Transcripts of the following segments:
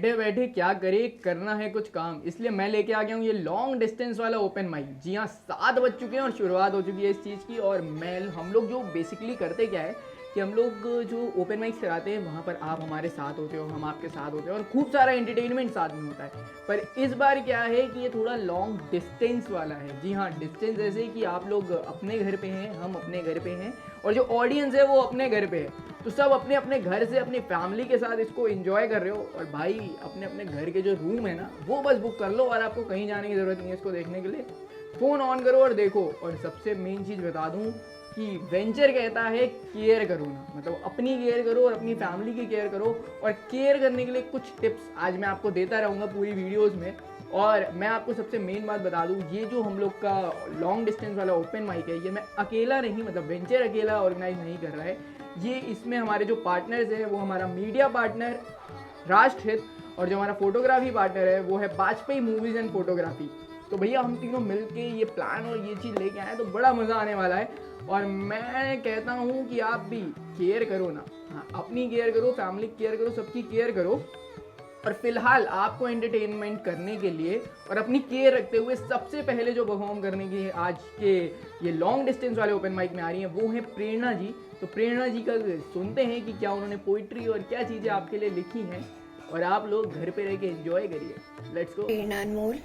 बैठे बैठे क्या करे, करना है कुछ काम, इसलिए मैं लेके आ गया हूँ ये लॉन्ग डिस्टेंस वाला ओपन माइक। जी हाँ, 7 बज चुके हैं और शुरुआत हो चुकी है इस चीज़ की। और मैं हम लोग जो बेसिकली करते क्या है कि हम लोग जो ओपन माइक्स कराते हैं वहाँ पर आप हमारे साथ होते हो, हम आपके साथ होते हैं और खूब सारा एंटरटेनमेंट साथ में होता है। पर इस बार क्या है कि ये थोड़ा लॉन्ग डिस्टेंस वाला है। जी हाँ, डिस्टेंस ऐसे कि आप लोग अपने घर पे हैं, हम अपने घर पे हैं और जो ऑडियंस है वो अपने घर पे है। तो सब अपने अपने घर से अपनी फैमिली के साथ इसको एंजॉय कर रहे हो। और भाई अपने अपने घर के जो रूम है ना वो बस बुक कर लो और आपको कहीं जाने की ज़रूरत नहीं है इसको देखने के लिए। फ़ोन ऑन करो और देखो। और सबसे मेन चीज़ बता दूँ कि वेंचर कहता है केयर करो ना, मतलब अपनी केयर करो और अपनी फैमिली की केयर करो। और केयर करने के लिए कुछ टिप्स आज मैं आपको देता रहूँगा पूरी वीडियोज़ में। और मैं आपको सबसे मेन बात बता दूँ, ये जो हम लोग का लॉन्ग डिस्टेंस वाला ओपन माइक है ये मैं अकेला नहीं, मतलब वेंचर अकेला ऑर्गेनाइज नहीं कर रहा है। ये इसमें हमारे जो पार्टनर्स हैं वो हमारा मीडिया पार्टनर राष्ट्रहित और जो हमारा फोटोग्राफी पार्टनर है वो है वाजपेयी मूवीज़ एंड फोटोग्राफी। तो भैया हम तीनों मिलके ये प्लान और ये चीज़ लेके आए तो बड़ा मज़ा आने वाला है। और मैं कहता हूँ कि आप भी केयर करो ना। हाँ, अपनी केयर करो, फैमिली की केयर करो, सबकी केयर करो। और फिलहाल आपको एंटरटेनमेंट करने के लिए और अपनी केयर रखते हुए सबसे पहले जो परफॉर्म करने की आज के ये लॉन्ग डिस्टेंस वाले ओपन माइक में आ रही हैं वो है प्रेरणा जी। तो प्रेरणा जी का सुनते हैं कि क्या उन्होंने पोइट्री और क्या चीज़ें आपके लिए लिखी हैं। और आप लोग घर पे रह के एंजॉय करिए। Let's go. प्रेरणा अनमोल,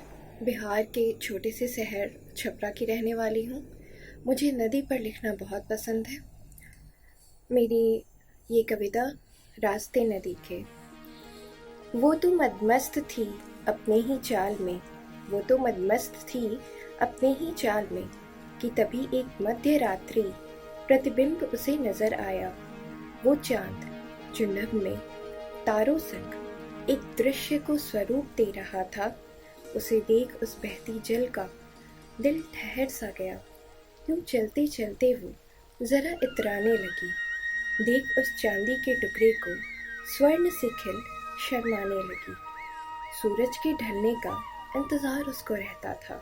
बिहार के छोटे से शहर छपरा की रहने वाली हूँ। मुझे नदी पर लिखना बहुत पसंद है। मेरी ये कविता रास्ते नदी के। वो तो मदमस्त थी अपने ही चाल में, वो तो मदमस्त थी अपने ही चाल में, कि तभी एक मध्य रात्रि प्रतिबिंब उसे नजर आया। वो चांद जो नभ में तारों संग एक दृश्य को स्वरूप दे रहा था, उसे देख उस बहती जल का दिल ठहर सा गया। यूं चलते चलते वो जरा इतराने लगी। देख उस चांदी के टुकड़े को स्वर्ण से खिल शर्माने लगी। सूरज के ढलने का इंतजार उसको रहता था।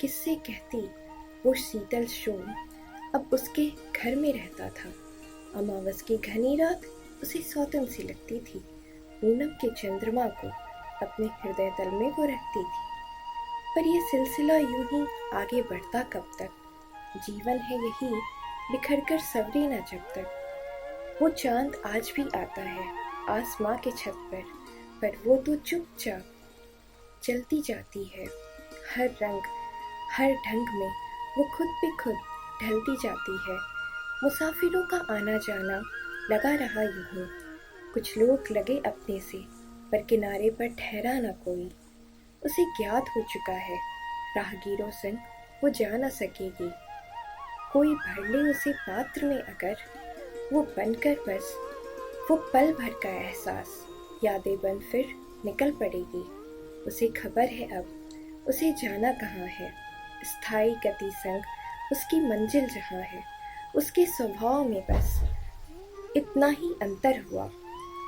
किससे कहती वो शीतल शोम अब उसके घर में रहता था। अमावस की घनी रात उसे सौतन सी लगती थी। पूनम के चंद्रमा को अपने हृदय तल में वो रखती थी। पर यह सिलसिला यूं ही आगे बढ़ता कब तक? जीवन है यही बिखर कर सवरे न जब तक। वो चांद आज भी आता है आसमां के छत पर वो तो चुपचाप चलती जाती है। हर रंग हर ढंग में वो खुद पे खुद ढलती जाती है। मुसाफिरों का आना जाना लगा रहा यूं ही। कुछ लोग लगे अपने से, पर किनारे पर ठहरा न कोई। उसे ज्ञात हो चुका है राहगीरों संग वो जा न सकेगी। कोई भर ले उसे पात्र में अगर, वो बनकर बस वो पल भर का एहसास यादें बन फिर निकल पड़ेगी। उसे खबर है अब उसे जाना कहाँ है। स्थायी गति संग उसकी मंजिल जहाँ है। उसके स्वभाव में बस इतना ही अंतर हुआ।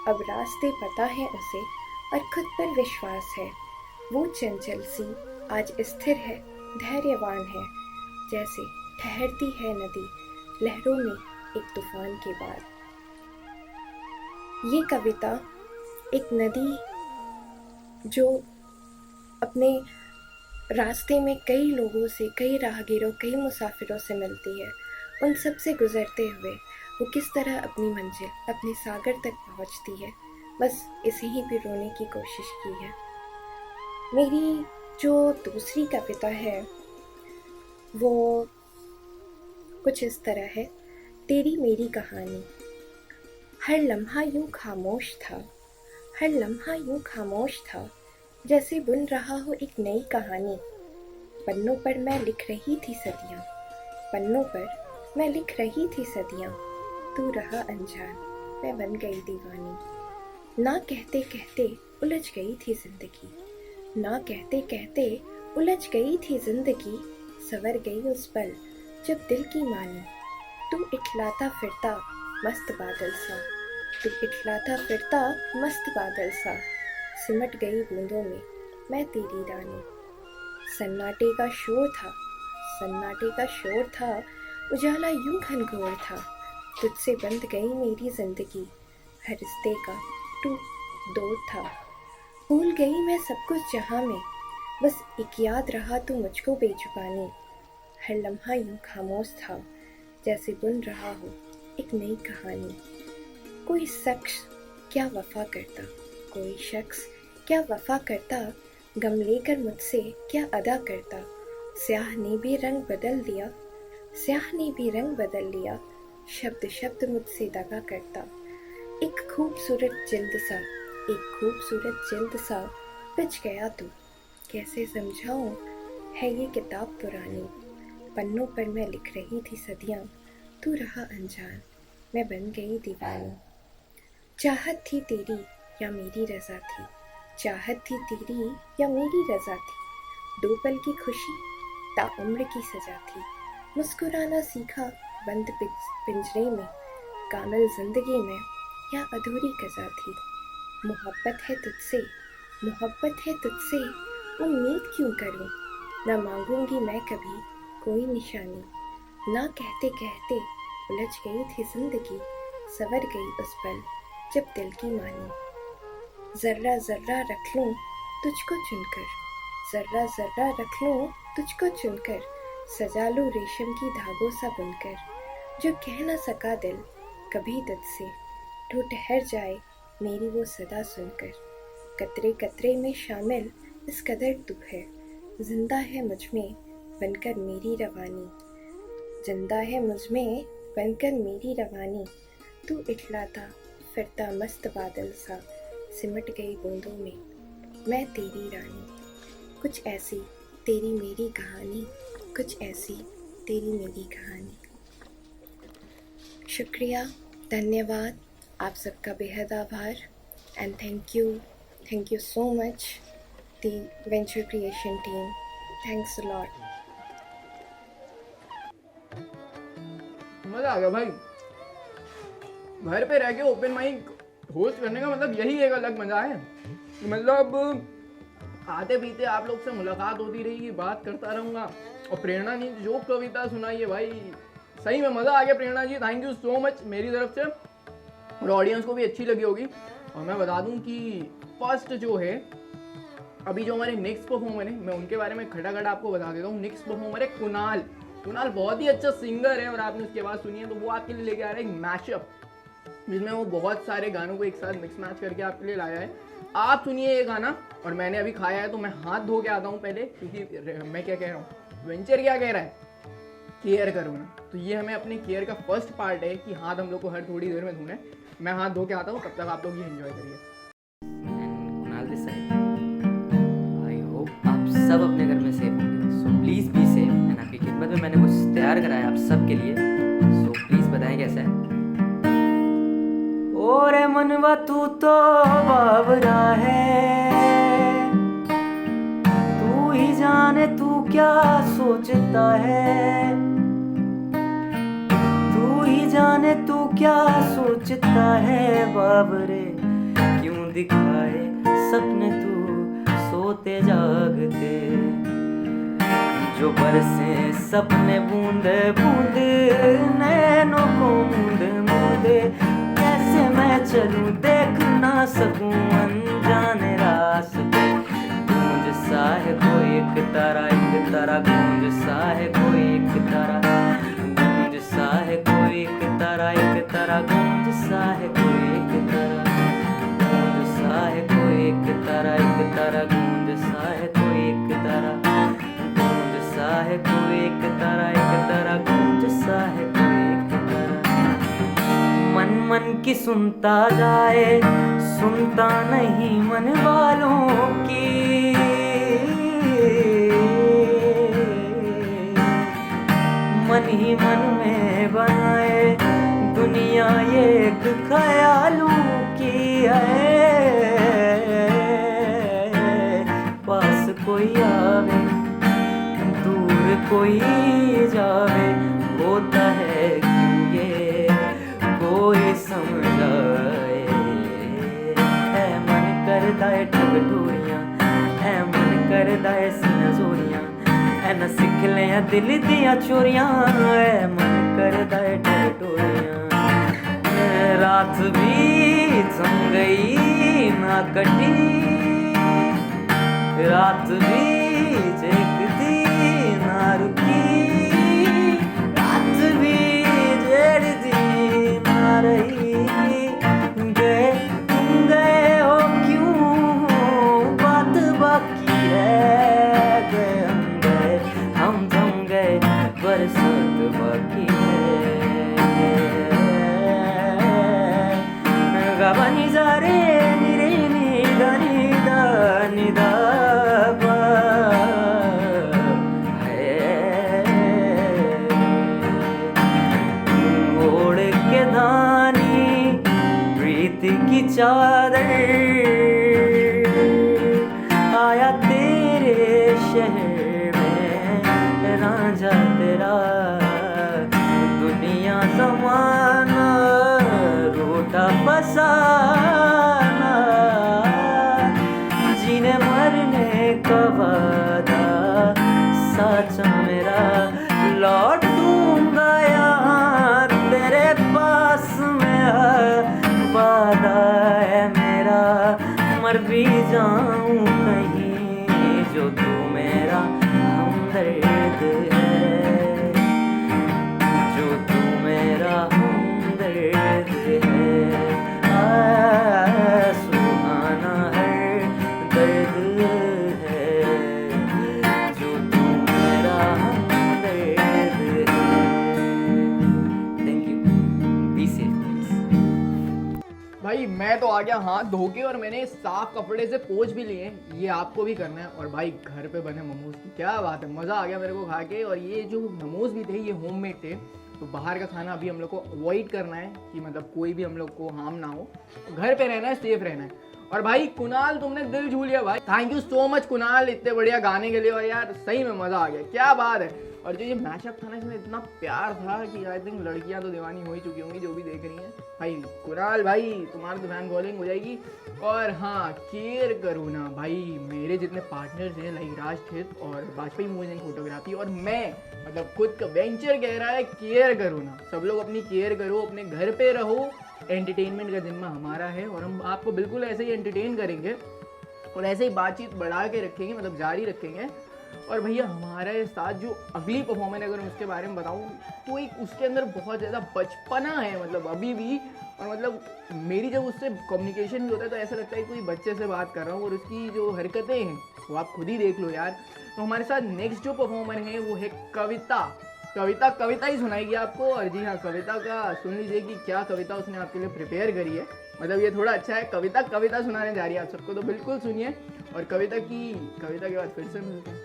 अब रास्ते पता है उसे और खुद पर विश्वास है। वो चंचल सी आज स्थिर है, धैर्यवान है, जैसे ठहरती है नदी लहरों में एक तूफान के बाद। ये कविता एक नदी जो अपने रास्ते में कई लोगों से, कई राहगीरों, कई मुसाफिरों से मिलती है, उन सब से गुजरते हुए वो किस तरह अपनी मंजिल, अपने सागर तक पहुंचती है, बस इसे ही पिरोने की कोशिश की है। मेरी जो दूसरी कविता है वो कुछ इस तरह है। तेरी मेरी कहानी। हर लम्हा यूं खामोश था, हर लम्हा यूं खामोश था, जैसे बुन रहा हो एक नई कहानी। पन्नों पर मैं लिख रही थी सदियाँ, पन्नों पर मैं लिख रही थी सदियाँ। तू रहा अनजान, मैं बन गई दीवानी। ना कहते कहते उलझ गई थी जिंदगी, ना कहते कहते उलझ गई थी जिंदगी। सवर गई उस पल जब दिल की मानी। तू इठलाता फिरता मस्त बादल सा, तू इठलाता फिरता मस्त बादल सा। सिमट गई बूंदों में मैं तेरी रानी। सन्नाटे का शोर था, सन्नाटे का शोर था, उजाला यूं घनघोर था। तुझसे बंध गई मेरी जिंदगी, हर रिश्ते का टूट दौर था। भूल गई मैं सब कुछ जहाँ में, बस एक याद रहा तू मुझको बेजुबानी। हर लम्हा यूं खामोश था जैसे बुन रहा हो एक नई कहानी। कोई शख्स क्या वफा करता, कोई शख्स क्या वफा करता, गम लेकर मुझसे क्या अदा करता। स्याह ने भी रंग बदल दिया, स्याह ने भी रंग बदल लिया, शब्द शब्द मुझसे दगा करता। एक खूबसूरत जिल्द सा, एक खूबसूरत जिल्द सा पिच गया तू, कैसे समझाऊं है ये किताब पुरानी। पन्नों पर मैं लिख रही थी सदियां, तू रहा अनजान, मैं बन गई दीवानी। चाहत थी तेरी या मेरी रज़ा थी, चाहत थी तेरी या मेरी रज़ा थी। दो पल की खुशी ताउम्र की सजा थी, मुस्कुराना सीखा बंद पिंजरे में, कामिल जिंदगी में या अधूरी कज़ा थी। मोहब्बत है तुझसे, मोहब्बत है तुझसे, उम्मीद क्यों करूं, ना मांगूंगी मैं कभी कोई निशानी। ना कहते कहते उलझ गई थी जिंदगी, सवर गई उस पल जब दिल की मानी। जर्रा जर्रा रख लूं तुझको चुनकर, जर्रा जर्रा रख लूं तुझको चुनकर, सजा लूं रेशम की धागों सा बुनकर। जो कह ना सका दिल कभी तुझसे, तो ठहर जाए मेरी वो सदा सुनकर। कतरे कतरे में शामिल इस कदर तू है, जिंदा है मुझ में बनकर मेरी रवानी। जिंदा है मुझ में बनकर मेरी रवानी, तू इठलाता फिरता मस्त बादल सा, सिमट गई बूंदों में मैं तेरी रानी। कुछ ऐसी तेरी मेरी कहानी, कुछ ऐसी तेरी मेरी कहानी। शुक्रिया, धन्यवाद, आप सबका बेहद आभार and thank you so much the venture creation team. Thanks a lot. मजा आ गया भाई। घर पे रह के ओपन माइक होस्ट करने का मतलब यही एक अलग मजा है। मतलब आते पीते आप लोग से मुलाकात होती रहेगी, बात करता रहूँगा। और प्रेरणा जी जो कविता सुनाई है भाई, सही में मज़ा आ गया। प्रेरणा जी थैंक यू सो मच मेरी तरफ से, और ऑडियंस को भी अच्छी लगी होगी। और मैं बता दूं कि फर्स्ट जो है अभी जो हमारे नेक्स्ट परफॉर्मर है, मैं उनके बारे में खटाखट आपको बता देता हूँ। नेक्स्ट परफॉर्मर है कुणाल। कुणाल बहुत ही अच्छा सिंगर है और आपने उसकी आवाज़ सुनी है, तो वो आपके लिए लेके आ रहा है एक मैशअप जिसमें वो बहुत सारे गानों को एक साथ मिक्स मैच करके आपके लिए लाया है। आप सुनिए ये गाना। और मैंने अभी खाया है तो मैं हाथ धो के आता हूँ पहले, क्योंकि मैं क्या कह रहा हूँ, वेंचर क्या कह रहा है, केयर करो ना। तो ये हमें अपने केयर का फर्स्ट पार्ट है कि हाथ हम लोग को हर थोड़ी देर में धोना है। मैं हाथ धो के आता हूँ, तब तक आप लोग ये एंजॉय करिए। Kunal this side, I hope आप सब अपने घर में सेफ होंगे। So please be safe and आपकी खिदमत में मैंने कुछ तैयार कराया आप सब के लिए। सो प्लीज़ बताएं कैसा है। ओरे मनवा तू तो बावरा है, तू ही जाने तू क्या सोचता है, तू ही जाने तू क्या सोचता है। बावरे क्यों दिखाए सपने तू सोते जागते, जो बरसे सपने बूंदे बूंदे नैनों को मूंदे मूंदे। कैसे मैं चलूं देख ना सकूं अनजाने रास्ते। गूंज सा है कोई एक तारा, एक तारा गूंज सा है कोई एक तारा, गूंज सा है कोई एक तारा, एक तारा गूंज सा है कोई एक तारा, गूंज सा है कोई एक तारा, एक तारा गूंज सा है कोई एक तारा, गूंज सा है कोई एक तारा, एक तारा गूंज सा है कोई एक तारा। मन मन की सुनता जाए, सुनता नहीं मन वालों की। मन ही मन में बनाए दुनिया ये एक ख्यालों की है। पास कोई आवे दूर कोई जावे, होता है क्यों ये कोई समझाए। है मन करदा है ठग ठोरियां, है मन करदा है सीना जोरियां, है न सिख लिया दिल दियां चोरियां। है मन करदा है ठग ठोरियां, रात भी थम गई ना कटी, रात बीच एक दिन ना रुकी, रात बीच एक दिन ना रही। गए तुम गए हो क्यों बात बाकी है, गए हम थम गए बरसात बाकी है। गाबानी जा रे निरे निदा निदा निदा बा है। ओढ़ के धानी प्रीति की चादर, आया तेरे शहर में रांझा तेरा। दुनिया जमाना रूठा फसाना, जीने मरने का वादा साचा मेरा। लौटूंगा यहाँ तेरे पास में, वादा है मेरा। मर भी जाऊं कहीं जो तू मेरा हमदर्द है, जो तू मेरा हमदर्द है। सुहाना हर दर्द है, जो तू मेरा हमदर्द है। Thank you, be safe please. भाई मैं तो आ गया हाथ धो के और मैंने साफ कपड़े से पोंछ भी लिए। ये आपको भी करना है। और भाई घर पे बने मोमोज की क्या बात है, मज़ा आ गया मेरे को खा के। और ये जो मोमोज भी थे ये होममेड थे, तो बाहर का खाना अभी हम लोग को अवॉइड करना है कि मतलब कोई भी हम लोग को हार्म ना हो। घर पे रहना है, सेफ रहना है। और भाई कुणाल तुमने दिल छू लिया भाई, thank you so much Kunal इतने बढ़िया गाने के लिए। और यार सही में मज़ा आ गया, क्या बात है। और जो ये मैचअप था ना, इसमें इतना प्यार था कि आई थिंक लड़कियां तो दीवानी हो ही चुकी होंगी जो भी देख रही हैं। भाई कुणाल भाई तुम्हारी तो फैन फॉलोइंग हो जाएगी। और हाँ, केयर करो ना भाई। मेरे जितने पार्टनर्स हैं लाइक राजठित और वाजपेयी मूवीज एंड फोटोग्राफी, और मैं मतलब खुद का वेंचर कह रहा है केयर करो ना। सब लोग अपनी केयर करो, अपने घर पे रहो। एंटरटेनमेंट का जिम्मा हमारा है और हम आपको बिल्कुल ऐसे ही एंटरटेन करेंगे और ऐसे ही बातचीत बढ़ा के रखेंगे, मतलब जारी रखेंगे। और भैया हमारे साथ जो अगली परफॉर्मेंस अगर मैं उसके बारे में बताऊं तो एक उसके अंदर बहुत ज़्यादा बचपना है, मतलब अभी भी। और मतलब मेरी जब उससे कम्युनिकेशन भी होता है तो ऐसा लगता है कोई बच्चे से बात कर रहा हूँ। और उसकी जो हरकतें हैं वो आप खुद ही देख लो यार। तो हमारे साथ नेक्स्ट जो परफॉर्मर है वो है कविता। कविता ही सुनाएगी आपको। और जी हाँ, कविता का सुन लीजिए कि क्या कविता उसने आपके लिए प्रिपेयर करी है। मतलब ये थोड़ा अच्छा है, कविता सुनाने जा रही है आप सबको, तो बिल्कुल सुनिए। और कविता के बाद फिर से मिलते हैं।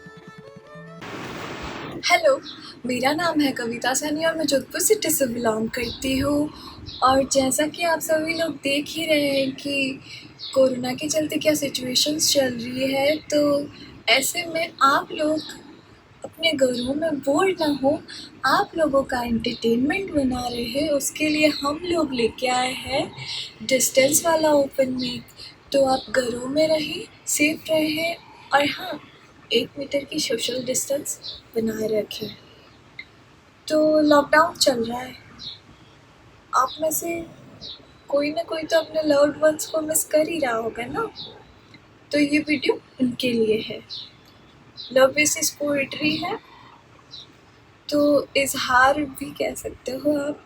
हेलो, मेरा नाम है कविता सैनी और मैं जोधपुर सिटी से बिलोंग करती हूँ। और जैसा कि आप सभी लोग देख ही रहे हैं कि कोरोना के चलते क्या सिचुएशंस चल रही है, तो ऐसे में आप लोग अपने घरों में बोर ना हो, आप लोगों का एंटरटेनमेंट बना रहे, उसके लिए हम लोग लेके आए हैं डिस्टेंस वाला ओपन माइक। तो आप घरों में रहें, सेफ रहें और हाँ, 1 मीटर की सोशल डिस्टेंस बनाए रखें। तो लॉकडाउन चल रहा है, आप में से कोई ना कोई तो अपने लव्ड वंस को मिस कर ही रहा होगा ना, तो ये वीडियो उनके लिए है। लव इस पोइट्री है, तो इजहार भी कह सकते हो आप।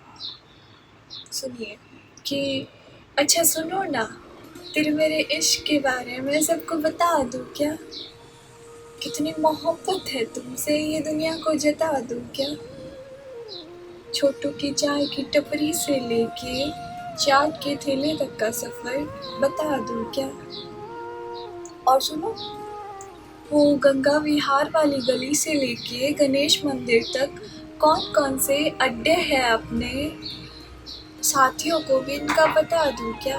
सुनिए कि अच्छा सुनो ना, तेरे मेरे इश्क के बारे में सबको बता दूँ क्या, कितनी मोहब्बत है तुमसे ये दुनिया को जता दूँ क्या। छोटू की चाय की टपरी से लेके चाट के ठेले तक का सफ़र बता दूँ क्या। और सुनो, वो गंगा विहार वाली गली से लेके गणेश मंदिर तक कौन कौन से अड्डे हैं अपने साथियों को भी इनका बता दूँ क्या।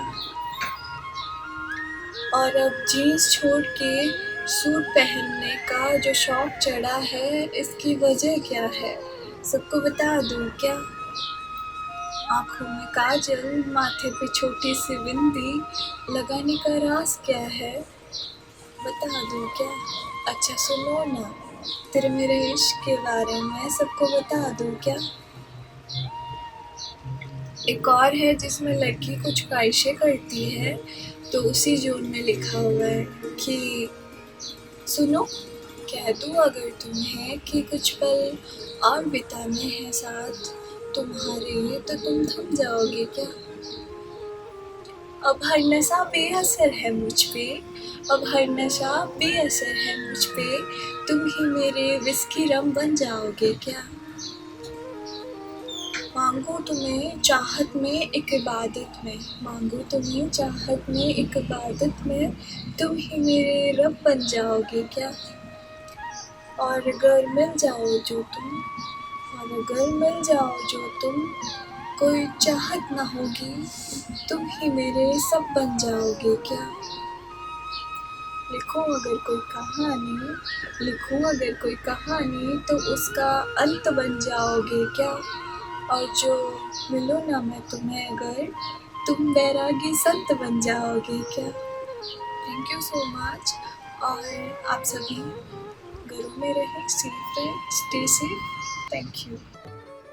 और अब जीन्स छोड़ के सूट पहनने का जो शौक चढ़ा है, इसकी वजह क्या है सबको बता दूँ क्या। आँखों में काजल, माथे पे छोटी सी बिंदी लगाने का राज क्या है बता दूँ क्या। अच्छा सुनो ना, तेरे मेरे इश्क के बारे में सबको बता दूँ क्या। एक और है जिसमें लड़की कुछ ख्वाहिशें करती है, तो उसी जोन में लिखा हुआ है कि सुनो, कह दूँ अगर तुम्हें कि कुछ पल और बिताने हैं साथ तुम्हारे, तो तुम थम जाओगे क्या? अब हर नशा बेअसर है मुझ पे, अब हर नशा बेअसर है मुझ पे, तुम ही मेरे विस्की रम बन जाओगे क्या? मांगू तुम्हें चाहत में एक इबादत में, मांगू तुम्हें चाहत में एक इबादत में, तुम ही मेरे रब बन जाओगे क्या? और अगर मिल जाओ जो तुम, और अगर मिल जाओ जो तुम, कोई चाहत ना होगी, तुम ही मेरे सब बन जाओगे क्या? लिखूं अगर कोई कहानी, लिखूं अगर कोई कहानी, तो उसका अंत बन जाओगे क्या? और जो मिलो ना मैं तुम्हें अगर, तुम बैरागी संत बन जाओगे क्या? Thank you so much. और आप सभी घरों में रहें, सेफ रहें, स्टे सेफ। Thank you.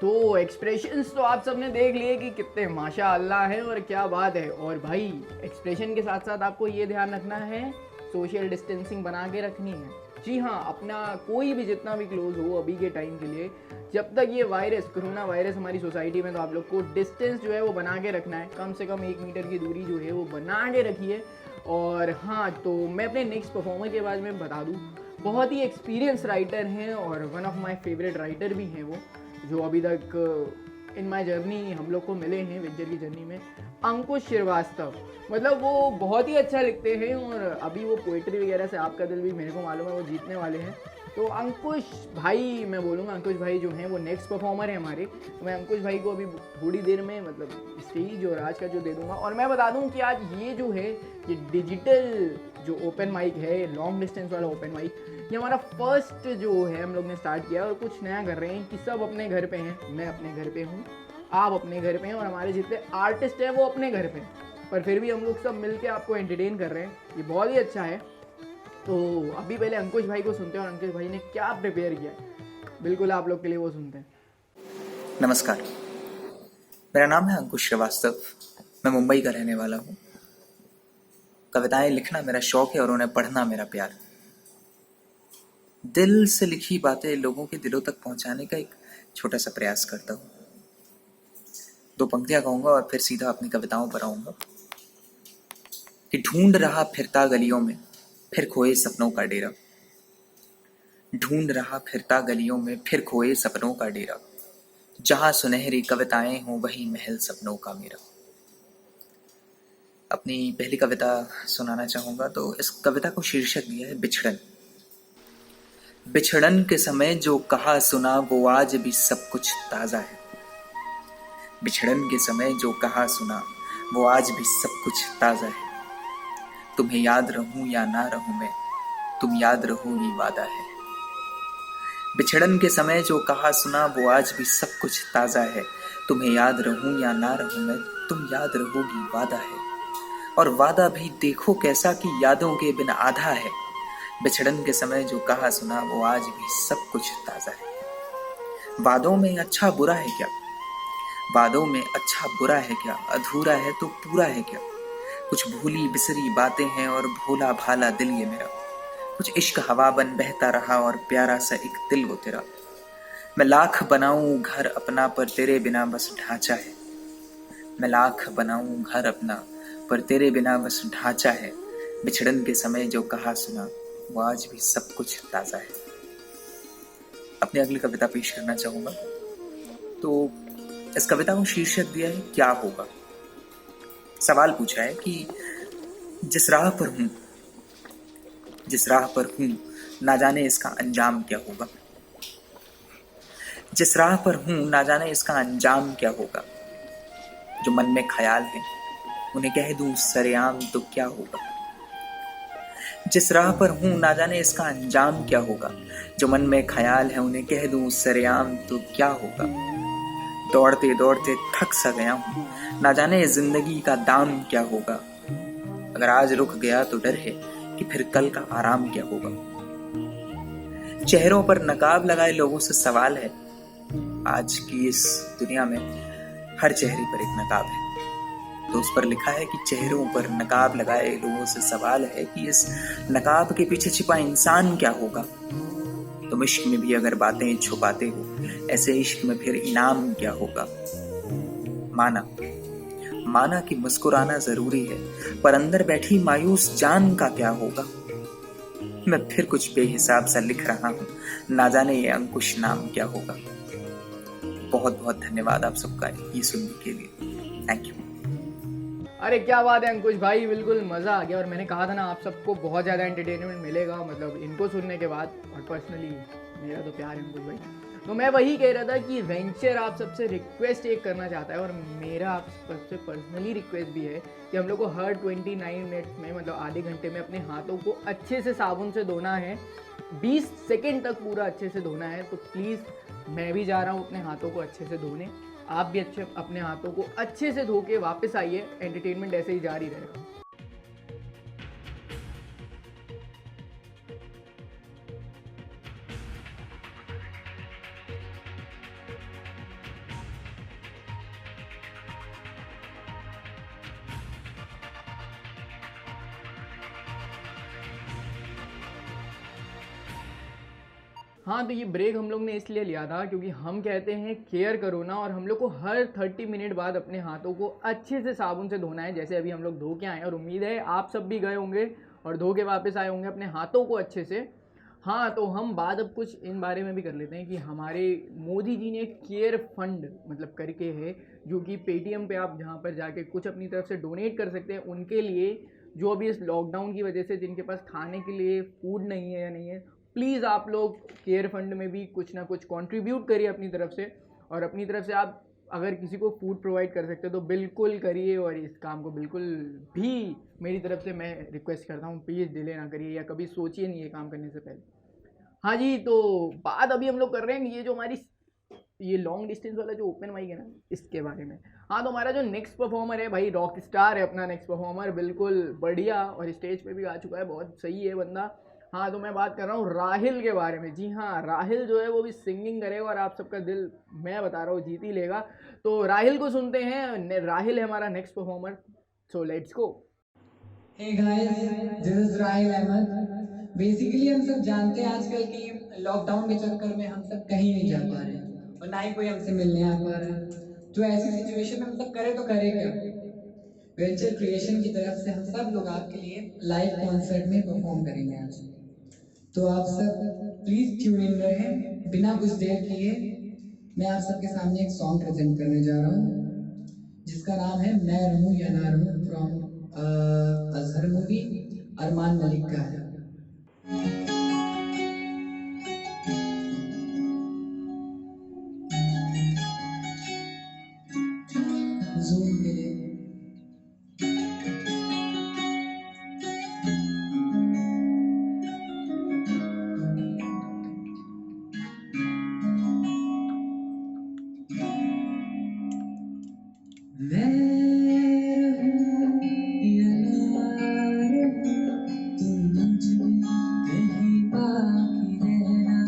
तो एक्सप्रेशंस तो आप सबने देख लिए कि कितने माशाअल्लाह हैं और क्या बात है। और भाई एक्सप्रेशन के साथ साथ आपको ये ध्यान रखना है, सोशल डिस्टेंसिंग बना के रखनी है। जी हाँ, अपना कोई भी जितना भी क्लोज हो अभी के टाइम के लिए, जब तक ये वायरस कोरोना वायरस हमारी सोसाइटी में, तो आप लोग को डिस्टेंस जो है वो बना के रखना है। कम से कम 1 मीटर की दूरी जो है वो बना के रखिए। और हाँ, तो मैं अपने नेक्स्ट परफॉर्मर के बारे में बता दूँ, बहुत ही एक्सपीरियंस राइटर हैं और one of my favourite writer भी हैं वो, जो अभी तक इन माई जर्नी हम लोग को मिले हैं, वेंचर की जर्नी में, अंकुश श्रीवास्तव। मतलब वो बहुत ही अच्छा लिखते हैं और अभी वो पोइट्री वगैरह से आपका दिल भी मेरे को मालूम है वो जीतने वाले हैं। तो अंकुश भाई, मैं बोलूँगा अंकुश भाई जो हैं वो नेक्स्ट परफॉर्मर है हमारे। तो मैं अंकुश भाई को अभी थोड़ी देर में मतलब स्टेज और आज का जो दे दूँगा। और मैं बता दूँ कि आज ये जो है, ये डिजिटल जो ओपन माइक है, लॉन्ग डिस्टेंस वाला ओपन माइक, ये हमारा फर्स्ट जो है हम लोग ने स्टार्ट किया और कुछ नया कर रहे हैं कि सब अपने घर पे हैं। मैं अपने घर पे हूँ, आप अपने घर पे हैं और हमारे जितने आर्टिस्ट हैं वो अपने घर पे हैं, पर फिर भी हम लोग सब मिलके आपको एंटरटेन कर रहे हैं। ये बहुत ही अच्छा है। तो अभी पहले अंकुश भाई को सुनते हैं और अंकुश भाई ने क्या प्रिपेयर किया है, बिल्कुल आप लोग के लिए वो सुनते हैं। नमस्कार, मेरा नाम है अंकुश श्रीवास्तव। मैं मुंबई का रहने वाला हूँ। कविताएं लिखना मेरा शौक है और उन्हें पढ़ना मेरा प्यार। दिल से लिखी बातें लोगों के दिलों तक पहुंचाने का एक छोटा सा प्रयास करता हूँ। 2 पंक्तियां कहूंगा और फिर सीधा अपनी कविताओं पर आऊंगा। कि ढूंढ रहा फिरता गलियों में, फिर खोए सपनों का डेरा। ढूंढ रहा फिरता गलियों में, फिर खोए सपनों का डेरा। जहां सुनहरी कविताएं हों वहीं महल सपनों का मेरा। अपनी पहली कविता सुनाना चाहूंगा। तो इस कविता को शीर्षक दिया है बिछड़न। बिछड़न के समय जो कहा सुना वो आज भी सब कुछ ताजा है। बिछड़न के समय जो कहा सुना वो आज भी सब कुछ ताजा है। तुम्हें याद रहूं या ना रहूं मैं, तुम याद रहो ये वादा है। बिछड़न के समय जो कहा सुना वो आज भी सब कुछ ताजा है। तुम्हें याद रहूं या ना रहूं मैं, तुम याद रहोगी वादा है। और वादा भी देखो कैसा कि यादों के बिन आधा है। बिछड़न के समय जो कहा सुना वो आज भी सब कुछ ताजा है। वादों में अच्छा बुरा है क्या, वादों में अच्छा बुरा है क्या, अधूरा है तो पूरा है क्या। कुछ भूली बिसरी बातें हैं और भोला भाला दिल ये मेरा। कुछ इश्क हवा बन बहता रहा और प्यारा सा एक दिल वो तेरा। मैं लाख बनाऊं घर अपना पर तेरे बिना बस ढांचा है। मैं लाख बनाऊं घर अपना पर तेरे बिना बस ढांचा है। बिछड़न के समय जो कहा सुना वो आज भी सब कुछ ताजा है। अपनी अगली कविता पेश करना चाहूंगा। तो इस कविता को शीर्षक दिया है क्या होगा। सवाल पूछा है कि जिस राह पर हूं ना जाने इसका अंजाम क्या होगा। जिस राह पर हूं ना जाने इसका अंजाम क्या होगा। जो मन में ख्याल है उन्हें कह दूं सरेआम तो क्या होगा। जिस राह पर हूं ना जाने इसका अंजाम क्या होगा। जो मन में ख्याल है उन्हें कह दूं सरेआम तो क्या होगा। दौड़ते दौड़ते थक सा गया हूं ना जाने जिंदगी का दाम क्या होगा। अगर आज रुक गया तो डर है कि फिर कल का आराम क्या होगा। चेहरों पर नकाब लगाए लोगों से सवाल है। आज की इस दुनिया में हर चेहरे पर एक नकाब है। तो उस पर लिखा है कि चेहरों पर नकाब लगाए लोगों से सवाल है कि इस नकाब के पीछे छिपा इंसान क्या होगा। तुम इश्क में भी अगर बातें छुपाते हो, ऐसे इश्क में फिर इनाम क्या होगा। माना कि मुस्कुराना जरूरी है, पर अंदर बैठी मायूस जान का क्या होगा। मैं फिर कुछ बेहिसाब सा लिख रहा हूँ, ना जाने ये अंकुश नाम क्या होगा। बहुत बहुत धन्यवाद आप सबका ये सुनने के लिए। Thank you. अरे क्या बात है अंकुश भाई, बिल्कुल मज़ा आ गया। और मैंने कहा था ना आप सबको बहुत ज़्यादा एंटरटेनमेंट मिलेगा, मतलब इनको सुनने के बाद। और पर्सनली मेरा तो प्यार है अंकुश भाई। तो मैं वही कह रहा था कि वेंचर आप सबसे रिक्वेस्ट एक करना चाहता है, और मेरा आप सबसे पर्सनली रिक्वेस्ट भी है कि हम लोग को हर 29 मिनट्स में, मतलब आधे घंटे में, अपने हाथों को अच्छे से साबुन से धोना है। 20 सेकेंड तक पूरा अच्छे से धोना है। तो प्लीज़ मैं भी जा रहा हूँ अपने हाथों को अच्छे से धोने, आप भी अपने हाथों को अच्छे से धो के वापस आइए। एंटरटेनमेंट ऐसे ही जारी रहेगा। हाँ, तो ये ब्रेक हम लोग ने इसलिए लिया था क्योंकि हम कहते हैं केयर करो ना, और हम लोग को हर 30 मिनट बाद अपने हाथों को अच्छे से साबुन से धोना है, जैसे अभी हम लोग धो के आए हैं। और उम्मीद है आप सब भी गए होंगे और धो के वापस आए होंगे अपने हाथों को अच्छे से। हाँ, तो हम बात अब कुछ इन बारे में भी कर लेते हैं कि हमारे मोदी जी ने एक केयर फंड मतलब करके है, जो कि पेटीएम पे आप जहाँ पर जाके कुछ अपनी तरफ से डोनेट कर सकते हैं उनके लिए, जो अभी इस लॉकडाउन की वजह से जिनके पास खाने के लिए फूड नहीं है या नहीं है। प्लीज़ आप लोग केयर फंड में भी कुछ ना कुछ कंट्रीब्यूट करिए अपनी तरफ से, और अपनी तरफ से आप अगर किसी को फूड प्रोवाइड कर सकते हो तो बिल्कुल करिए। और इस काम को बिल्कुल भी मेरी तरफ से मैं रिक्वेस्ट करता हूँ, प्लीज़ डिले ना करिए या कभी सोचिए नहीं ये काम करने से पहले। हाँ जी, तो बात अभी हम लोग कर रहे हैं ये जो हमारी ये लॉन्ग डिस्टेंस वाला जो ओपन माइक है ना, इसके बारे में। हाँ, तो हमारा जो नेक्स्ट परफॉर्मर है भाई, रॉक स्टार है अपना नेक्स्ट परफॉर्मर, बिल्कुल बढ़िया, और स्टेज पे भी आ चुका है, बहुत सही है बंदा। हाँ, तो मैं बात कर रहा हूँ राहिल के बारे में। जी हाँ, राहिल जो है वो भी सिंगिंग करेगा और आप सबका दिल मैं बता रहा हूँ जीत ही लेगा। तो राहिल को सुनते हैं। राहिल है हमारा next performer, so let's go. Hey guys, this is Rahil Ahmed. Basically हम सब जानते हैं आजकल की लॉकडाउन के चक्कर में हम सब कहीं नहीं जा पा रहे हैं और ना ही कोई हमसे मिलने आ पा रहा है। तो ऐसी सिचुएशन में हम सब करें तो करें क्या। वेंचर क्रिएशन की तरफ से हम सब लोग आपके लिए लाइव कॉन्सर्ट में परफॉर्म करेंगे आज। तो आप सब प्लीज ट्यून इन रहें। बिना कुछ देर किए मैं आप सबके सामने एक सॉन्ग प्रेजेंट करने जा रहा हूँ जिसका नाम है मैं रहूं या ना रहूं, फ्रॉम अजहर मूवी, अरमान मलिक का है। ज़ूम के लिए मैं रहूं या ना रहूं, तुम मुझ में कहीं बाकी रहना।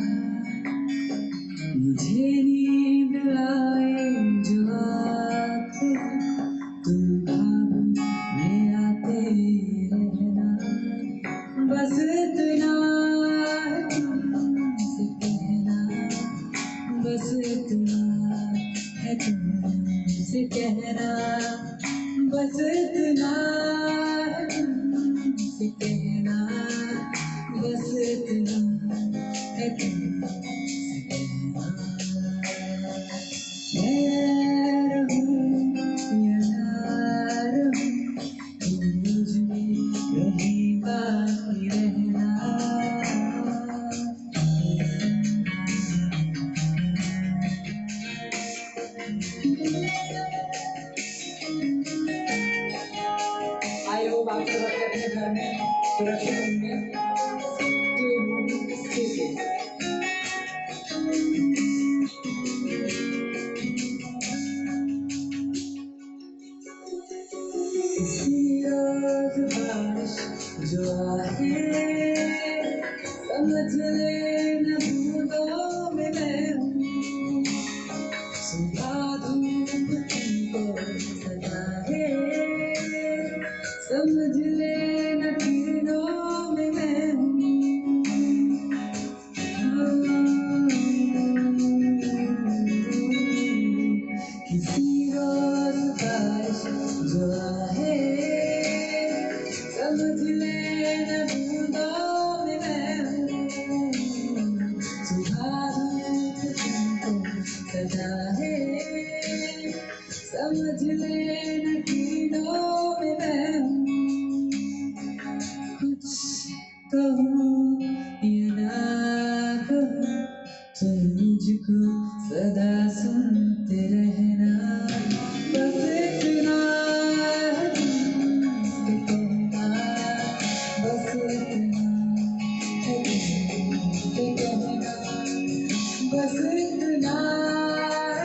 मुझे नींद आए जो आँखें, तुम ख्वाबों में आते रहना। बस इतना है तुमसे कहना, बस इतना है तुमसे कहना, बस इतना है तुमसे कहना, बस इतना है तुमसे कहना। मैं रहूं या ना रहूं, तुम मुझ में कहीं बाकी रहना। आई होप आप सब अपने घर में सुरक्षित होंगे। Stay home, stay safe. इसी रोज बारिश जो आए, समझ लेना बूंदों में मैं हूँ। सुबह धूप तुमको सजा है, सजा है, समझ लेना कीड़ों में मैं हूँ, कुछ कहूँ या ना कहूँ, तुम मुझको सदा सुनते रहना, बस इतना तुमसे कहना, बस इतना तुमसे कहना, बस इतना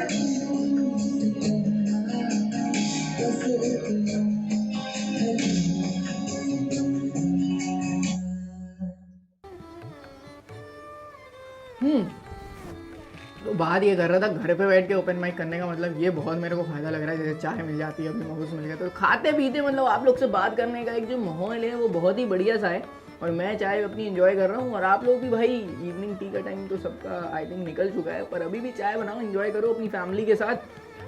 तुमसे कहना, बस इतना तो बात ये कर रहा था घर पे बैठ के ओपन माइक करने का, मतलब ये बहुत मेरे को फ़ायदा लग रहा है। जैसे चाय मिल जाती है, अभी मोमोज मिल गया, तो खाते पीते मतलब आप लोग से बात करने का एक जो माहौल है वो बहुत ही बढ़िया सा है। और मैं चाय अपनी एंजॉय कर रहा हूँ, और आप लोग भी भाई, इवनिंग टी का टाइम तो सबका आई थिंक निकल चुका है, पर अभी भी चाय बनाओ, एंजॉय करो अपनी फैमिली के साथ।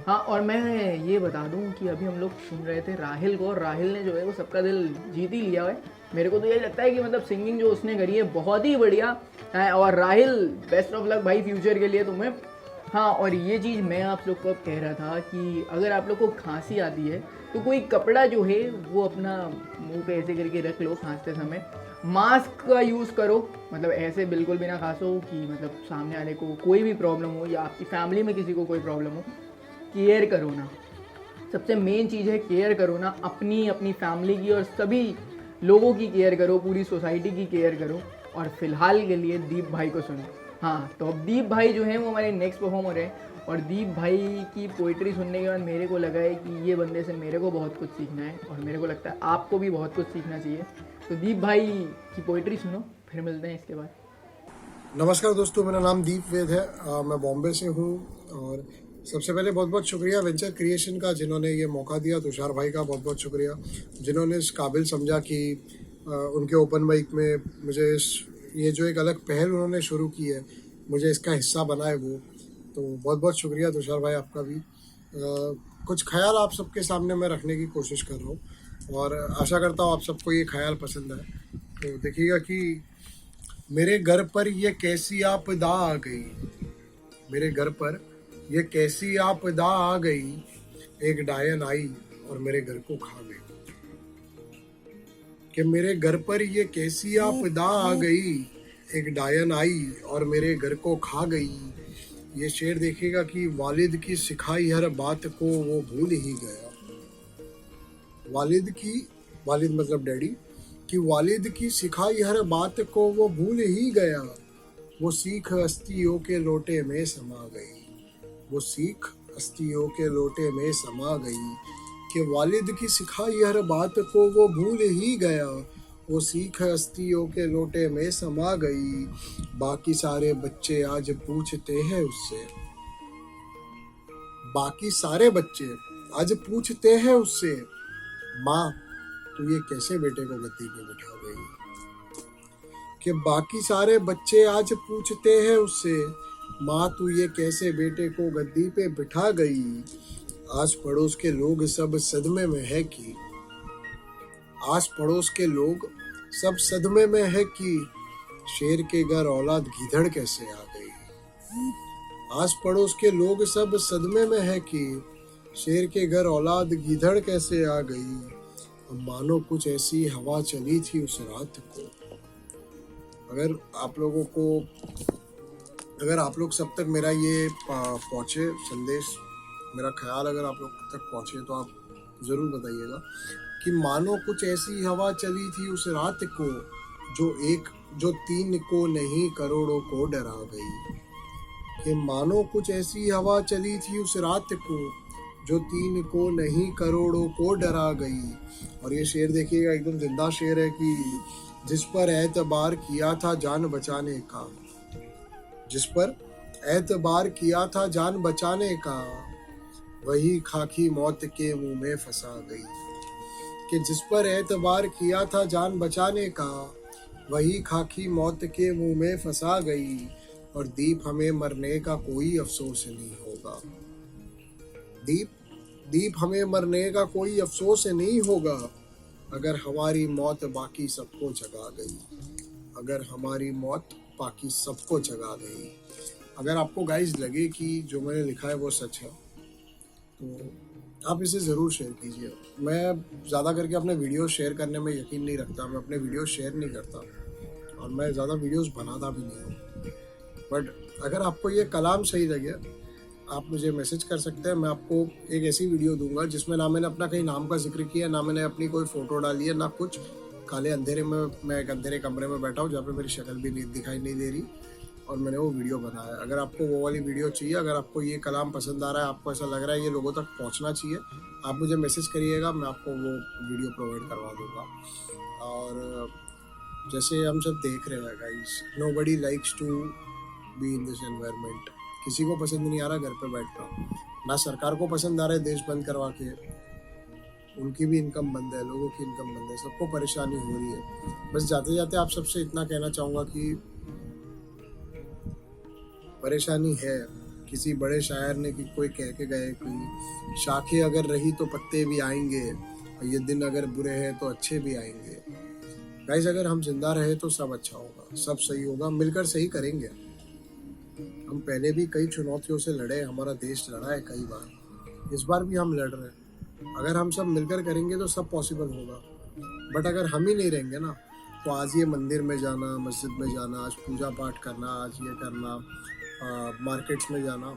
हाँ, और मैं ये बता दूं कि अभी हम लोग सुन रहे थे राहिल को, और राहिल ने जो है वो सबका दिल जीत ही लिया है। मेरे को तो यही लगता है कि मतलब सिंगिंग जो उसने करी है बहुत ही बढ़िया है। और राहिल, बेस्ट ऑफ लक भाई फ्यूचर के लिए तुम्हें। हाँ, और ये चीज़ मैं आप लोग को अब कह रहा था कि अगर आप लोग को खांसी आती है तो कोई कपड़ा जो है वो अपना मुंह पे ऐसे करके रख लो खांसते समय। मास्क का यूज़ करो, मतलब ऐसे बिल्कुल भी ना खांसो कि मतलब सामने वाले को कोई भी प्रॉब्लम हो या आपकी फैमिली में किसी को कोई प्रॉब्लम हो। केयर करो ना, सबसे मेन चीज़ है केयर करो ना, अपनी फैमिली की और सभी लोगों की केयर करो, पूरी सोसाइटी की केयर करो। और फिलहाल के लिए दीप भाई को सुनो। हाँ, तो अब दीप भाई जो है वो हमारे नेक्स्ट परफॉर्मर है, और दीप भाई की पोइट्री सुनने के बाद मेरे को लगा है कि ये बंदे से मेरे को बहुत कुछ सीखना है, और मेरे को लगता है आपको भी बहुत कुछ सीखना चाहिए। तो दीप भाई की पोइट्री सुनो, फिर मिलते हैं इसके बाद। नमस्कार दोस्तों, मेरा नाम दीप वेद है। मैं बॉम्बे से हूँ। और सबसे पहले बहुत बहुत शुक्रिया वेंचर क्रिएशन का, जिन्होंने ये मौका दिया। तुषार भाई का बहुत बहुत शुक्रिया, जिन्होंने इस काबिल समझा कि उनके ओपन माइक में मुझे ये जो एक अलग पहल उन्होंने शुरू की है, मुझे इसका हिस्सा बनाए वो। तो बहुत बहुत शुक्रिया तुषार भाई आपका भी। कुछ ख्याल आप सबके सामने मैं रखने की कोशिश कर रहा हूँ, और आशा करता हूँ आप सबको ये ख्याल पसंद आए। तो देखिएगा कि मेरे घर पर ये कैसी आपदा आ गई, मेरे घर पर ये कैसी आपदा आ गई, एक डायन आई और मेरे घर को खा गई। कि मेरे घर पर ये कैसी आपदा आ गई, एक डायन आई और मेरे घर को खा गई। ये शेर देखिएगा कि वालिद की सिखाई हर बात को वो भूल ही गया। वालिद मतलब डैडी, कि वालिद की सिखाई हर बात को वो भूल ही गया। वो सीख अस्तियों के लोटे में समा गई, वो सीख अस्तियों के लोटे में समा गई। कि वालिद की सिखाई हर बात को वो भूल ही गया। वो सीख अस्तियों के लोटे में समा गई। बाकी सारे बच्चे आज पूछते हैं उससे, बाकी सारे बच्चे आज पूछते हैं उससे, माँ तू ये कैसे बेटे को गद्दी पे बिठा गई। कि बाकी सारे बच्चे आज पूछते हैं उससे, माँ तू ये कैसे बेटे को गद्दी पे बिठा गई। आस पड़ोस के लोग सब सदमे में है कि, आस पड़ोस के लोग सब सदमे में है कि, शेर के घर औलाद गीदड़ कैसे आ गई। आस पड़ोस के लोग सब सदमे में है कि, शेर के घर औलाद गीदड़ कैसे आ गई। अब मानो कुछ ऐसी हवा चली थी उस रात को। अगर आप लोग सब तक मेरा ये पहुँचे संदेश, मेरा ख्याल अगर आप लोग तक पहुँचे तो आप ज़रूर बताइएगा कि मानो कुछ ऐसी हवा चली थी उस रात को, जो 3 को नहीं करोड़ों को डरा गई। कि मानो कुछ ऐसी हवा चली थी उस रात को, जो 3 को नहीं करोड़ों को डरा गई। और ये शेर देखिएगा एकदम जिंदा शेर है कि जिस पर एतबार किया था जान बचाने का, जिस पर एतबार किया था जान बचाने का, वही खाकी मौत के मुंह में फंसा गई। कि जिस पर एतबार किया था जान बचाने का, वही खाकी मौत के मुंह में फंसा गई। और दीप हमें मरने का कोई अफसोस नहीं होगा। दीप हमें मरने का कोई अफसोस नहीं होगा, अगर हमारी मौत बाकी सबको जगा गई, अगर हमारी मौत बाकी सबको जगा गई। अगर आपको गाइज लगे कि जो मैंने लिखा है वो सच है तो आप इसे ज़रूर शेयर कीजिए। मैं ज़्यादा करके अपने वीडियो शेयर करने में यकीन नहीं रखता, मैं अपने वीडियो शेयर नहीं करता और मैं ज़्यादा वीडियोस बनाता भी नहीं हूँ। बट अगर आपको ये कलाम सही लगे आप मुझे मैसेज कर सकते हैं। मैं आपको एक ऐसी वीडियो दूंगा जिसमें ना मैंने अपना कहीं नाम का जिक्र किया, ना मैंने अपनी कोई फ़ोटो डाली है, ना कुछ। काले अंधेरे में मैं एक अंधेरे कमरे में बैठा हूँ जहाँ पे मेरी शक्ल भी नहीं दिखाई नहीं दे रही और मैंने वो वीडियो बनाया है। अगर आपको वो वाली वीडियो चाहिए, अगर आपको ये कलाम पसंद आ रहा है, आपको ऐसा लग रहा है ये लोगों तक पहुंचना चाहिए, आप मुझे मैसेज करिएगा, मैं आपको वो वीडियो प्रोवाइड करवा दूंगा। और जैसे हम सब देख रहे हैं guys, nobody likes to be in this environment. किसी को पसंद नहीं आ रहा घर पे बैठना, ना सरकार को पसंद आ रहा है देश बंद करवा के, उनकी भी इनकम बंद है, लोगों की इनकम बंद है, सबको परेशानी हो रही है। बस जाते जाते आप सबसे इतना कहना चाहूँगा कि परेशानी है। किसी बड़े शायर ने कि कोई कह के गए कि शाखें अगर रही तो पत्ते भी आएंगे और ये दिन अगर बुरे हैं तो अच्छे भी आएंगे। गाइस अगर हम जिंदा रहे तो सब अच्छा होगा, सब सही होगा, मिलकर सही करेंगे। हम पहले भी कई चुनौतियों से लड़े, हमारा देश लड़ा है कई बार, इस बार भी हम लड़ रहे हैं। अगर हम सब मिलकर करेंगे तो सब पॉसिबल होगा। बट अगर हम ही नहीं रहेंगे ना तो आज ये मंदिर में जाना, मस्जिद में जाना, आज पूजा पाठ करना, आज ये करना, मार्केट्स में जाना,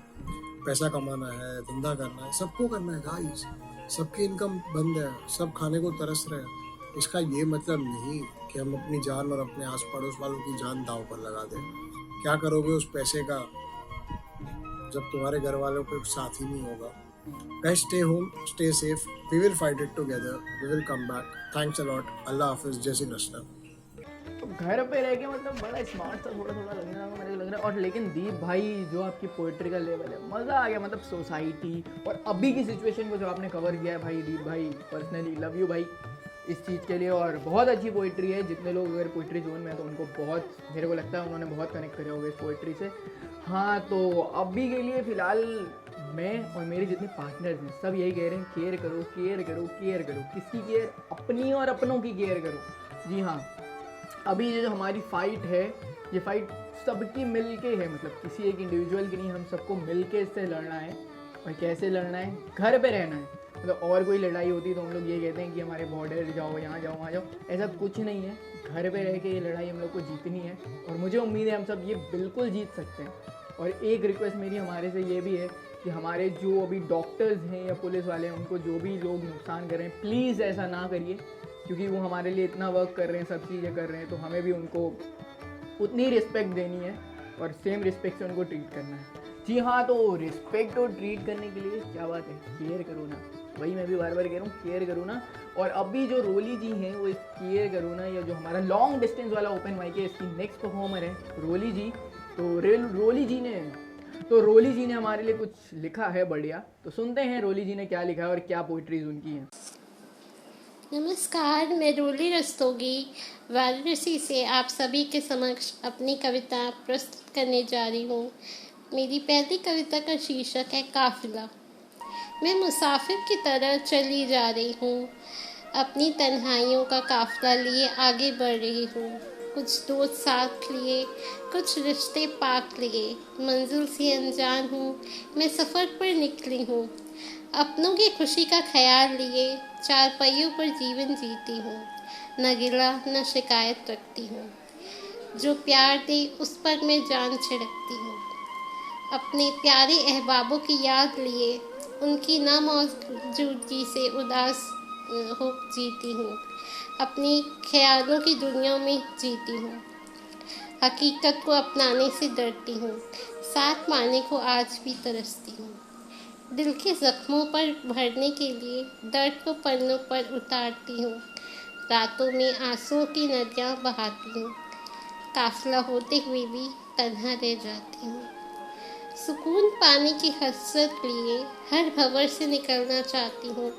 पैसा कमाना है, धंधा करना है, सबको करना है गाइस। सबकी इनकम बंद है, सब खाने को तरस रहे हैं। इसका ये मतलब नहीं कि हम अपनी जान और अपने आस पड़ोस वालों की जान दांव पर लगा दें। क्या करोगे उस पैसे का जब तुम्हारे घर वालों को साथ ही नहीं होगा। Guys stay home, stay safe, we will fight it together, we will come back. Thanks a lot, अल्लाह हाफिज, जय श्री कृष्ण। तो घर पे रह के मतलब बड़ा स्मार्ट सा थोड़ा थोड़ा लगने लगा मेरे को लग रहा है। और लेकिन दीप भाई जो आपकी पोइट्री का लेवल है, मज़ा आ गया। मतलब सोसाइटी और अभी की सिचुएशन को जो आपने कवर किया है भाई दीप भाई, पर्सनली लव यू भाई इस चीज़ के लिए। और बहुत अच्छी पोइट्री है। जितने लोग अगर पोइट्री जोन में है तो उनको बहुत, मेरे को लगता है उन्होंने बहुत कनेक्ट करे होंगे इस पोइट्री से। हाँ तो अभी के लिए फ़िलहाल मैं और मेरे जितने पार्टनर्स हैं सब यही कह रहे हैं, केयर करो, केयर करो, केयर करो। किसकी केयर? अपनी और अपनों की केयर करो। जी हाँ, अभी ये जो हमारी फ़ाइट है, ये फ़ाइट सबकी मिल के है। मतलब किसी एक इंडिविजुअल की नहीं, हम सबको मिल के इससे लड़ना है। और कैसे लड़ना है? घर पे रहना है। मतलब और कोई लड़ाई होती तो हम लोग ये कहते हैं कि हमारे बॉर्डर जाओ, यहाँ जाओ, वहाँ जाओ। ऐसा कुछ नहीं है। घर पे रह के ये लड़ाई हम लोग को जीतनी है और मुझे उम्मीद है हम सब ये बिल्कुल जीत सकते हैं। और एक रिक्वेस्ट मेरी हमारे से ये भी है कि हमारे जो अभी डॉक्टर्स हैं या पुलिस वाले हैं, उनको जो भी लोग नुकसान कर रहे हैं, प्लीज़ ऐसा ना करिए, क्योंकि वो हमारे लिए इतना वर्क कर रहे हैं, सब चीज़ें कर रहे हैं, तो हमें भी उनको उतनी रिस्पेक्ट देनी है और सेम रिस्पेक्ट से उनको ट्रीट करना है। जी हाँ, तो रिस्पेक्ट और ट्रीट करने के लिए क्या बात है, केयर करो ना। वही मैं भी बार बार कह रहा हूँ, केयर करो ना। और अभी जो रोली जी हैं वो इस केयर करो ना, या जो हमारा लॉन्ग डिस्टेंस वाला ओपन माइक है, इसकी नेक्स्ट परफॉर्मर है रोली जी। तो रोली जी ने हमारे लिए कुछ लिखा है बढ़िया। तो सुनते हैं रोली जी ने क्या लिखा है और क्या पोइट्रीज उनकी हैं। नमस्कार, मैं रोली रस्तोगी वाराणसी से आप सभी के समक्ष अपनी कविता प्रस्तुत करने जा रही हूँ। मेरी पहली कविता का शीर्षक है काफिला। मैं मुसाफिर की तरह चली जा रही हूँ, अपनी तन्हाइयों का काफिला लिए आगे बढ़ रही हूँ। कुछ दोस्त साथ लिए, कुछ रिश्ते पाक लिए, मंजिल से अनजान हूँ, मैं सफ़र पर निकली हूँ। अपनों की खुशी का ख्याल लिए चार पहियों पर जीवन जीती हूँ, न गिला न शिकायत रखती हूँ। जो प्यार दे उस पर मैं जान छिड़कती हूँ। अपने प्यारे अहबाबों की याद लिए उनकी नामौजूदगी से उदास हो जीती हूँ। अपनी ख्यालों की दुनिया में जीती हूँ। हकीकत को अपनाने से डरती हूँ, साथ पाने को आज भी तरसती हूँ। दिल के जख्मों पर भरने के लिए दर्द को पन्नों पर उतारती हूँ। रातों में आंसुओं की नदियाँ बहाती हूँ। काफिला होते हुए भी तन्हा रह जाती हूँ। सुकून पाने की हसरत लिए हर भंवर से निकलना चाहती हूँ।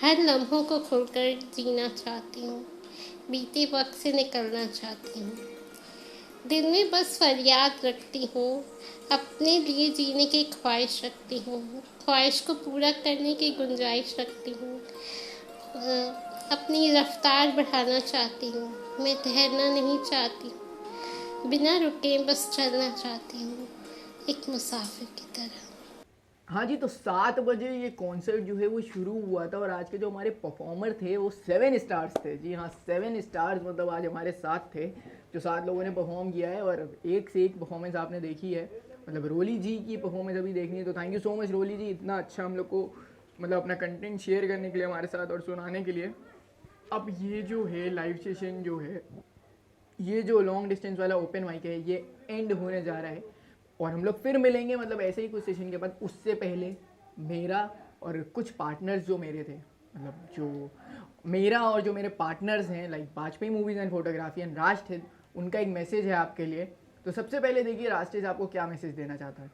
हर लम्हों को खुलकर जीना चाहती हूँ। बीते वक्त से निकलना चाहती हूँ। दिल में बस फरियाद रखती हूँ, अपने लिए जीने की ख्वाहिश रखती हूँ। ख्वाहिश को पूरा करने की गुंजाइश रखती हूँ। अपनी रफ्तार बढ़ाना चाहती हूँ। मैं ठहरना नहीं चाहती, बिना रुके बस चलना चाहती हूँ। एक मुसाफिर की तरह। हाँ जी, तो 7 बजे ये कॉन्सर्ट जो है वो शुरू हुआ था और आज के जो हमारे परफॉर्मर थे वो 7 स्टार्स थे। जी हाँ, 7 स्टार्स मतलब आज हमारे साथ थे, जो 7 लोगों ने परफॉर्म किया है और एक से एक परफॉर्मेंस आपने देखी है। मतलब रोली जी की परफॉर्मेंस अभी देखनी है, तो थैंक यू सो मच रोली जी, इतना अच्छा हम लोग को मतलब अपना कंटेंट शेयर करने के लिए हमारे साथ और सुनाने के लिए। अब ये जो है लाइव सेशन जो है, ये जो लॉन्ग डिस्टेंस वाला ओपन माइक है ये एंड होने जा रहा है और हम लोग फिर मिलेंगे मतलब ऐसे ही कुछ सेशन के बाद। उससे पहले मेरा और कुछ पार्टनर्स जो मेरे थे, मतलब जो मेरा और जो मेरे पार्टनर्स हैं like Vajpayee movies and photography and राष्ट्र, उनका एक मैसेज है आपके लिए। तो सबसे पहले देखिए राष्ट्र आपको क्या मैसेज देना चाहता है।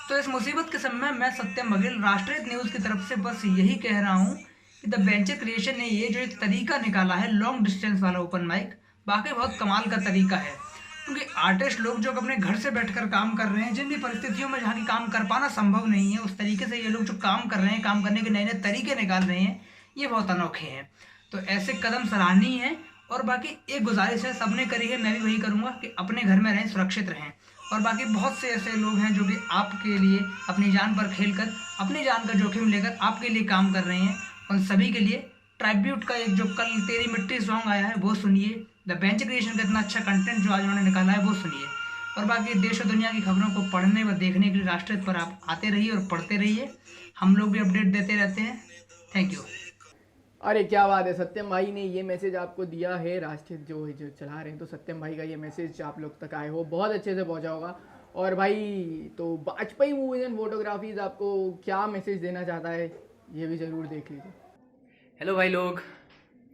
तो इस मुसीबत के समय में मैं सत्यम बघेल राष्ट्रीय न्यूज़ की तरफ से बस यही कह रहा हूँ कि द वेंचर क्रिएशन ने ये जो एक तरीका निकाला है लॉन्ग डिस्टेंस वाला ओपन माइक, वाकई बहुत कमाल का तरीका है। क्योंकि आर्टिस्ट लोग जो अपने घर से बैठकर काम कर रहे हैं, जिन भी परिस्थितियों में जहाँ की काम कर पाना संभव नहीं है, उस तरीके से ये लोग जो काम कर रहे हैं, काम करने के नए नए तरीके निकाल रहे हैं, ये बहुत अनोखे हैं। तो ऐसे कदम सराहनीय हैं। और बाकी एक गुजारिश है, सबने करी है, मैं भी वही करूँगा कि अपने घर में रहें, सुरक्षित रहें। और बाकी बहुत से ऐसे लोग हैं जो कि आपके लिए अपनी जान पर खेलकर, अपनी जान का जोखिम लेकर आपके लिए काम कर रहे हैं। उन सभी के लिए ट्राइब्यूट का एक जो कल तेरी मिट्टी सॉन्ग आया है वो सुनिए। द वेंचर क्रिएशन का इतना अच्छा कंटेंट जो आज उन्होंने निकाला है वो सुनिए। और बाकी देश और दुनिया की खबरों को पढ़ने व देखने के लिए राष्ट्रहित पर आप आते रहिए और पढ़ते रहिए। हम लोग भी अपडेट देते रहते हैं। Thank you. अरे क्या बात है, सत्यम भाई ने ये मैसेज आपको दिया है, राष्ट्रीय जो चला रहे हैं, तो सत्यम भाई का ये मैसेज आप लोग तक आए हो, बहुत अच्छे से पहुंचा होगा। और भाई तो वाजपेयी मूवीज एंड फोटोग्राफीज आपको क्या मैसेज देना चाहता है, ये भी ज़रूर देख लीजिए। हेलो भाई लोग,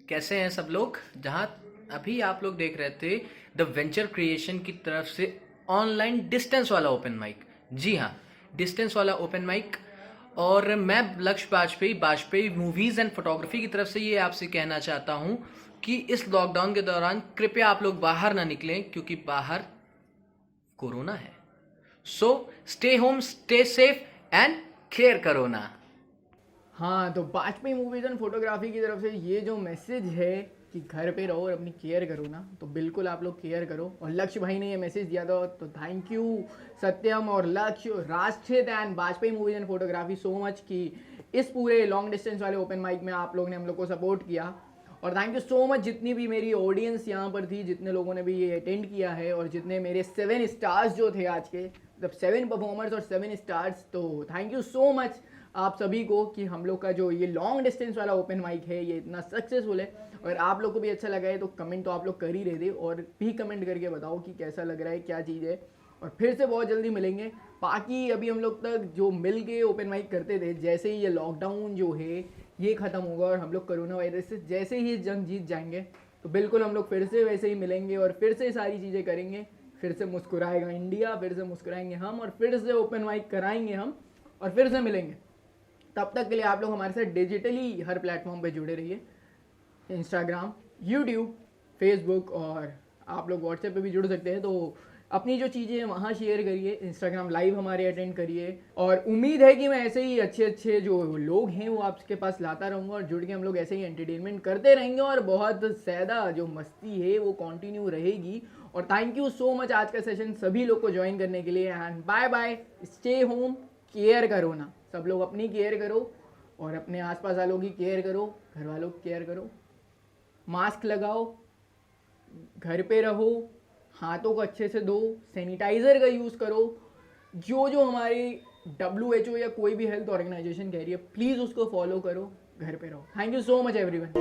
कैसे हैं सब लोग। जहाँ अभी आप लोग देख रहे थे द वेंचर क्रिएशन की तरफ से ऑनलाइन डिस्टेंस वाला ओपन माइक, जी हाँ डिस्टेंस वाला ओपन माइक। और मैं लक्ष्य वाजपेयी मूवीज़ एंड फोटोग्राफी की तरफ से ये आपसे कहना चाहता हूँ कि इस लॉकडाउन के दौरान कृपया आप लोग बाहर ना निकलें, क्योंकि बाहर कोरोना है। So stay home, stay safe and care corona. हाँ, तो वाजपेयी मूवीज़ एंड फोटोग्राफी की तरफ से ये जो मैसेज है कि घर पे रहो और अपनी केयर करो ना, तो बिल्कुल आप लोग केयर करो। और लक्ष्य भाई ने ये मैसेज दिया था, तो थैंक यू सत्यम और लक्ष्य, राष्ट्रहित and Vajpayee movies and photography so much कि इस पूरे लॉन्ग डिस्टेंस वाले ओपन माइक में आप लोग ने हम लोग को सपोर्ट किया। और थैंक यू सो मच जितनी भी मेरी ऑडियंस यहाँ पर थी, जितने लोगों ने भी ये अटेंड किया है, और जितने मेरे 7 स्टार्स जो थे आज के, मतलब 7 परफॉर्मर्स और 7 स्टार्स, तो थैंक यू सो मच आप सभी को कि हम लोग का जो ये लॉन्ग डिस्टेंस वाला ओपन माइक है ये इतना सक्सेसफुल है। अगर आप लोग को भी अच्छा लगा है तो कमेंट तो आप लोग कर ही रहे थे, और भी कमेंट करके बताओ कि कैसा लग रहा है, क्या चीज़ है। और फिर से बहुत जल्दी मिलेंगे। बाकी अभी हम लोग तक जो मिल के ओपन माइक करते थे, जैसे ही ये लॉकडाउन जो है ये ख़त्म होगा और हम लोग कोरोना वायरस से जैसे ही जंग जीत जाएंगे, तो बिल्कुल हम लोग फिर से वैसे ही मिलेंगे और फिर से सारी चीज़ें करेंगे। फिर से मुस्कुराएगा इंडिया, फिर से मुस्कुराएंगे हम, और फिर से ओपन माइक कराएंगे हम, और फिर से मिलेंगे। तब तक के लिए आप लोग हमारे साथ डिजिटली हर प्लेटफॉर्म पे जुड़े रहिए, इंस्टाग्राम, यूट्यूब, फेसबुक, और आप लोग व्हाट्सएप पे भी जुड़ सकते हैं। तो अपनी जो चीज़ें हैं वहाँ शेयर करिए, इंस्टाग्राम लाइव हमारे अटेंड करिए। और उम्मीद है कि मैं ऐसे ही अच्छे अच्छे जो लोग हैं वो आपके पास लाता रहूँगा, और जुड़ के हम लोग ऐसे ही एंटरटेनमेंट करते रहेंगे, और बहुत ज़्यादा जो मस्ती है वो कंटिन्यू रहेगी। और थैंक यू सो मच आज का सेशन सभी लोग को ज्वाइन करने के लिए। And bye bye, stay home, care करो ना, सब लोग अपनी केयर करो और अपने आसपास वालों की केयर करो, घर वालों की केयर करो, मास्क लगाओ, घर पे रहो, हाथों को अच्छे से धो, सैनिटाइज़र का यूज़ करो, जो हमारी WHO या कोई भी हेल्थ ऑर्गेनाइजेशन कह रही है प्लीज़ उसको फॉलो करो, घर पे रहो। Thank you so much everyone.